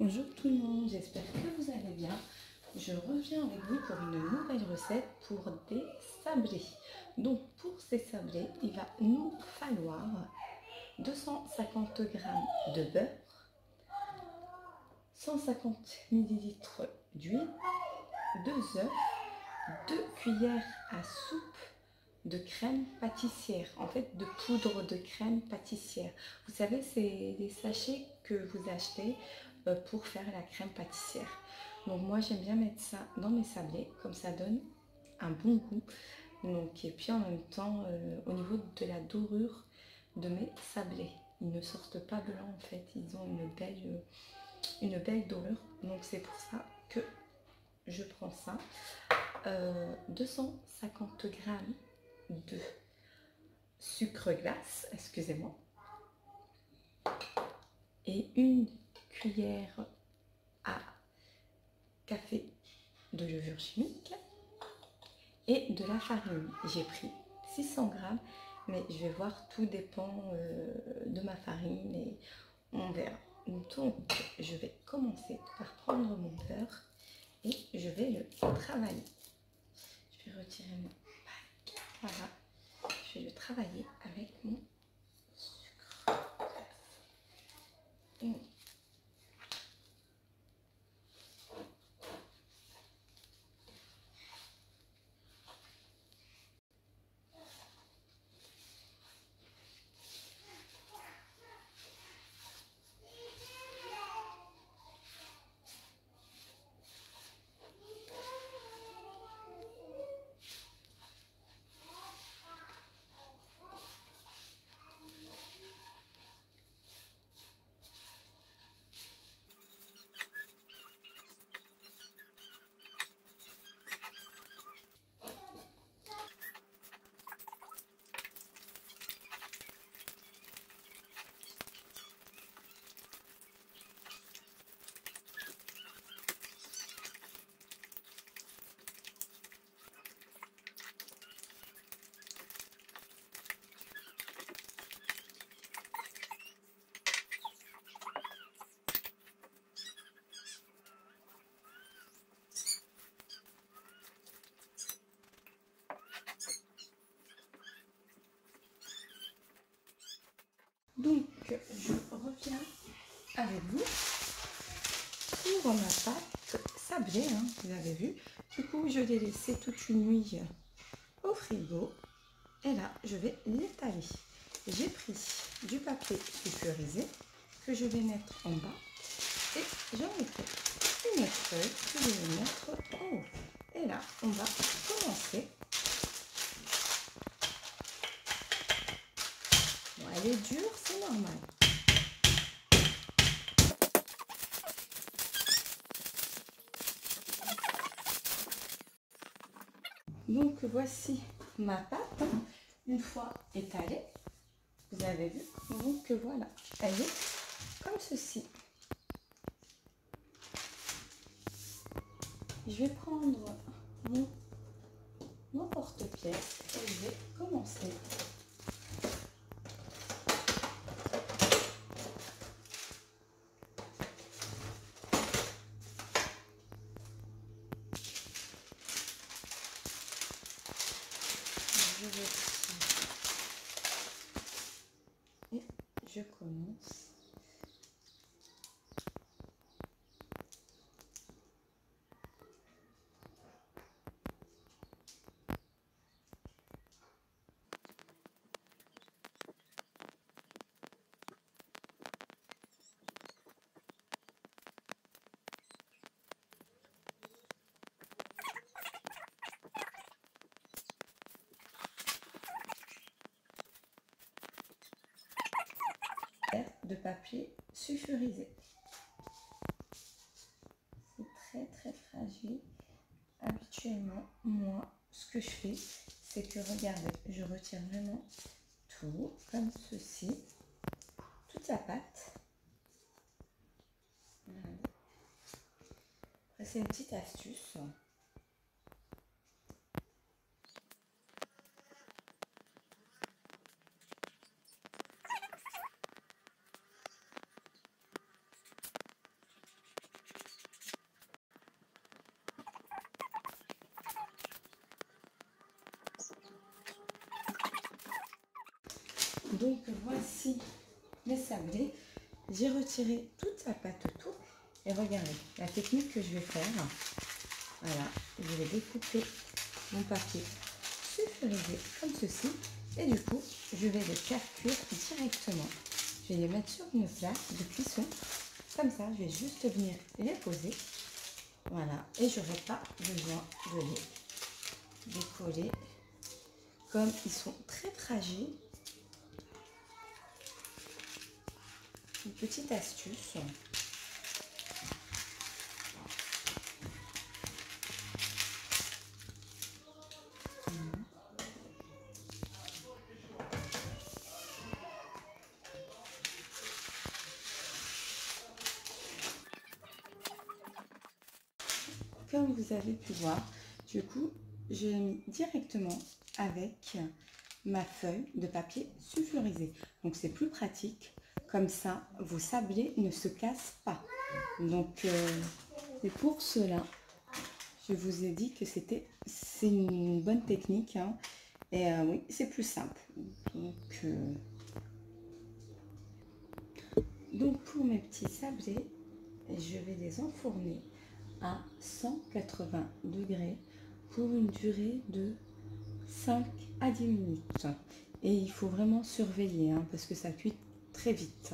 Bonjour tout le monde, j'espère que vous allez bien. Je reviens avec vous pour une nouvelle recette pour des sablés. Donc pour ces sablés, il va nous falloir 250 g de beurre, 150 ml d'huile, 2 œufs, 2 cuillères à soupe de crème pâtissière, en fait de poudre de crème pâtissière. Vous savez, c'est des sachets que vous achetez pour faire la crème pâtissière. Donc moi j'aime bien mettre ça dans mes sablés, comme ça donne un bon goût. Donc, et puis en même temps, au niveau de la dorure de mes sablés, ils ne sortent pas blancs en fait, ils ont une belle dorure. Donc c'est pour ça que je prends ça. 250 g de sucre glace, excusez-moi, et une cuillère à café de levure chimique et de la farine. J'ai pris 600 g, mais je vais voir, tout dépend de ma farine et on verra. Donc je vais commencer par prendre mon beurre et je vais le travailler. Je vais retirer mon pack, voilà. Je vais le travailler avec mon sucre glace. Donc, je reviens avec vous pour ma pâte sablée, hein, vous avez vu. Du coup, je l'ai laissé toute une nuit au frigo. Et là, je vais l'étaler. J'ai pris du papier sulfurisé que je vais mettre en bas. Et j'en ai fait une feuille que je vais mettre en haut. Et là, on va commencer. Bon, elle est dure, c'est normal. Donc voici ma pâte, une fois étalée, vous avez vu, donc voilà, elle est comme ceci. Je vais prendre mon porte-pièce et je vais commencer. Je vais et je commence. De papier sulfurisé. C'est très très fragile. Habituellement, moi, ce que je fais, c'est que, regardez, je retire vraiment tout comme ceci, toute la pâte. Voilà. Après, c'est une petite astuce. Donc voici mes sablés. J'ai retiré toute la pâte autour. Et regardez, la technique que je vais faire. Voilà, je vais découper mon papier sulfurisé comme ceci. Et du coup, je vais les faire cuire directement. Je vais les mettre sur une plaque de cuisson. Comme ça, je vais juste venir les poser. Voilà, et je n'aurai pas besoin de les décoller. Comme ils sont très fragiles, une petite astuce. Comme vous avez pu voir, du coup, je l'ai mis directement avec ma feuille de papier sulfurisé. Donc, c'est plus pratique. Comme ça, vos sablés ne se cassent pas. Donc, et pour cela, je vous ai dit que c'est une bonne technique. Hein. Et oui, c'est plus simple. Donc, pour mes petits sablés, je vais les enfourner à 180 degrés pour une durée de 5 à 10 minutes. Et il faut vraiment surveiller hein, parce que ça cuit très vite.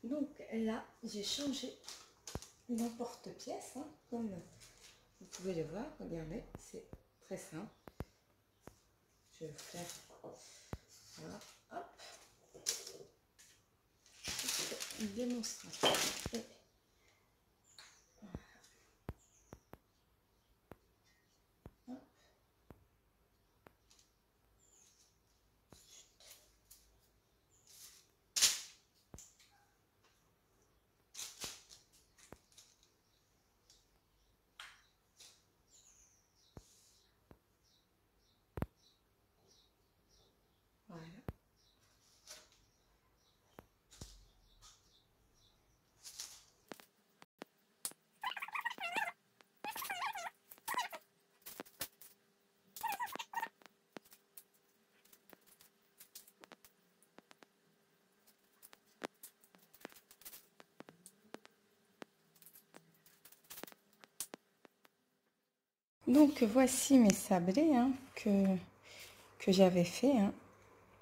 Donc là, j'ai changé l'emporte-pièce, hein, comme vous pouvez le voir. Regardez, c'est très simple. Je vais faire voilà, hop, une démonstration. Et voilà, hop. Voilà. Donc voici mes sablés hein, que j'avais fait. Hein.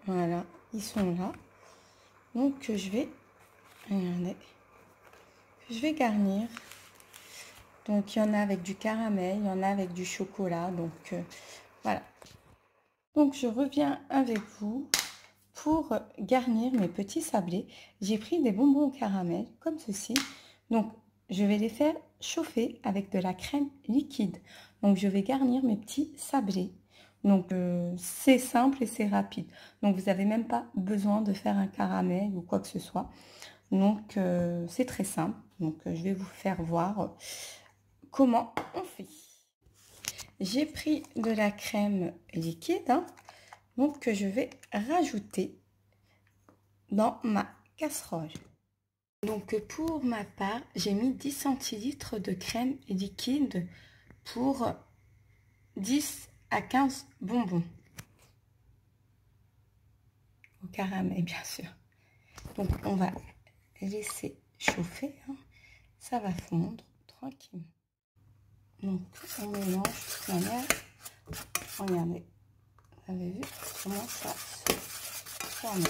Voilà, ils sont là. Donc je vais, regardez, je vais garnir. Donc il y en a avec du caramel, il y en a avec du chocolat. Donc voilà. Donc je reviens avec vous pour garnir mes petits sablés. J'ai pris des bonbons au caramel comme ceci. Donc je vais les faire chauffer avec de la crème liquide. Donc je vais garnir mes petits sablés. Donc, c'est simple et c'est rapide. Donc, vous n'avez même pas besoin de faire un caramel ou quoi que ce soit. Donc, c'est très simple. Donc, je vais vous faire voir comment on fait. J'ai pris de la crème liquide, hein, donc que je vais rajouter dans ma casserole. Donc, pour ma part, j'ai mis 10 centilitres de crème liquide pour 10 à 15 bonbons. Au caramel, bien sûr. Donc, on va laisser chauffer. Hein. Ça va fondre tranquillement. Donc, on mélange de toute manière. Regardez, vous avez vu comment ça se forme.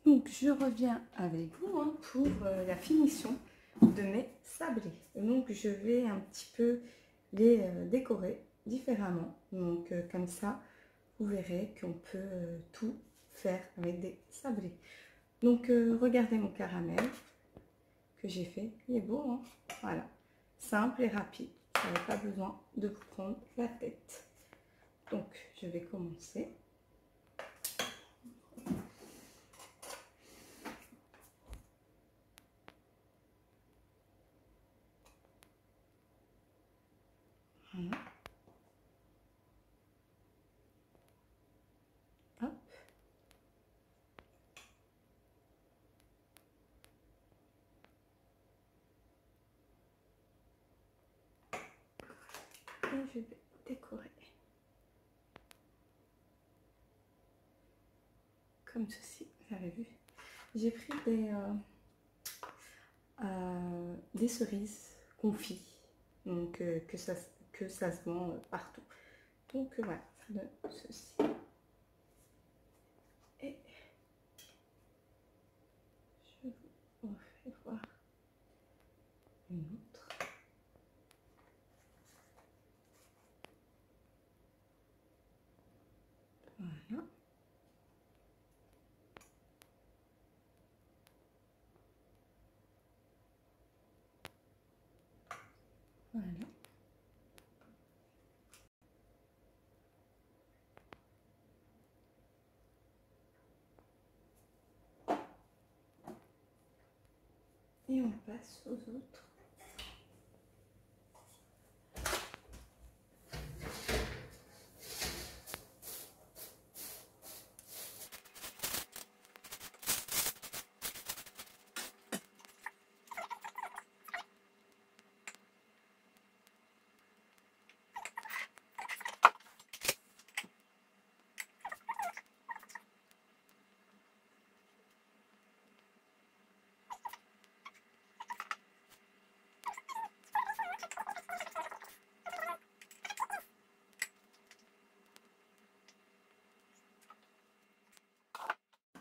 Donc, je reviens avec vous hein, pour la finition de mes sablés. Donc, je vais un petit peu les décorer différemment. Donc, comme ça, vous verrez qu'on peut tout faire avec des sablés. Donc, regardez mon caramel que j'ai fait. Il est beau, hein? Voilà. Simple et rapide. Vous n'avez pas besoin de vous prendre la tête. Donc, je vais commencer. Voilà. Hop. Et je vais décorer. Comme ceci, vous avez vu. J'ai pris des cerises confits, donc que ça se vend partout. Donc voilà, ça donne ceci. Et je vous refais voir une autre. Voilà. Voilà. Et on passe aux autres.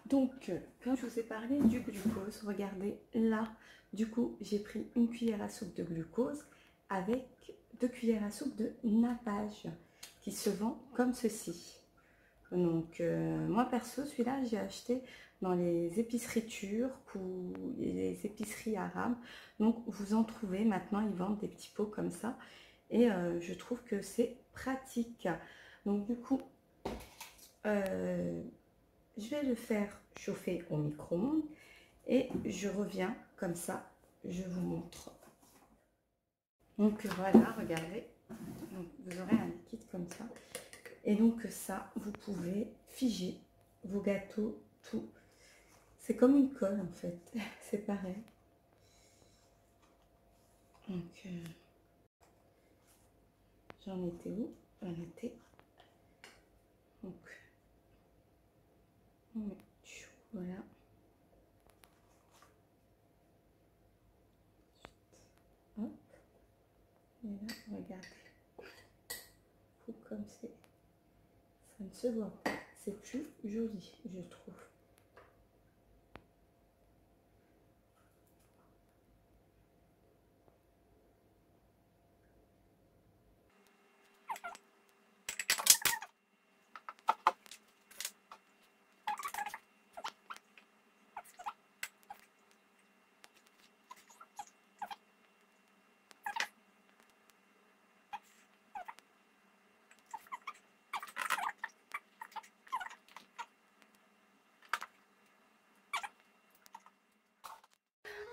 Donc, quand je vous ai parlé du glucose, regardez là, du coup, j'ai pris une cuillère à soupe de glucose avec 2 cuillères à soupe de nappage qui se vend comme ceci. Donc, moi perso, celui-là, j'ai acheté dans les épiceries turques ou les épiceries arabes. Donc, vous en trouvez maintenant, ils vendent des petits pots comme ça. Et je trouve que c'est pratique. Donc, du coup, je vais le faire chauffer au micro-ondes et je reviens comme ça, je vous montre. Donc voilà, regardez, donc, vous aurez un liquide comme ça. Et donc ça, vous pouvez figer vos gâteaux, tout. C'est comme une colle en fait, c'est pareil. Donc j'en étais où? J'en étais. Donc on met, voilà. Hop. Et là, regardez. Comme c'est, ça ne se voit pas. C'est plus joli, je trouve.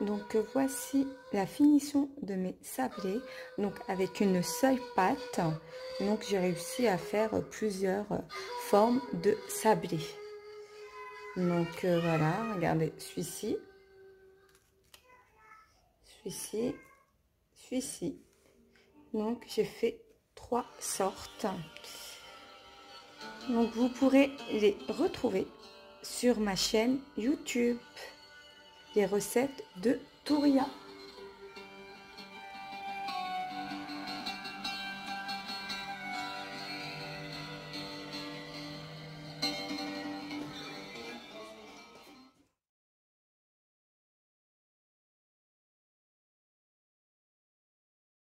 Donc voici la finition de mes sablés. Donc avec une seule pâte, donc j'ai réussi à faire plusieurs formes de sablés. Donc voilà, regardez celui-ci, celui-ci, celui-ci. Donc j'ai fait 3 sortes. Donc vous pourrez les retrouver sur ma chaîne YouTube, les recettes de Touria.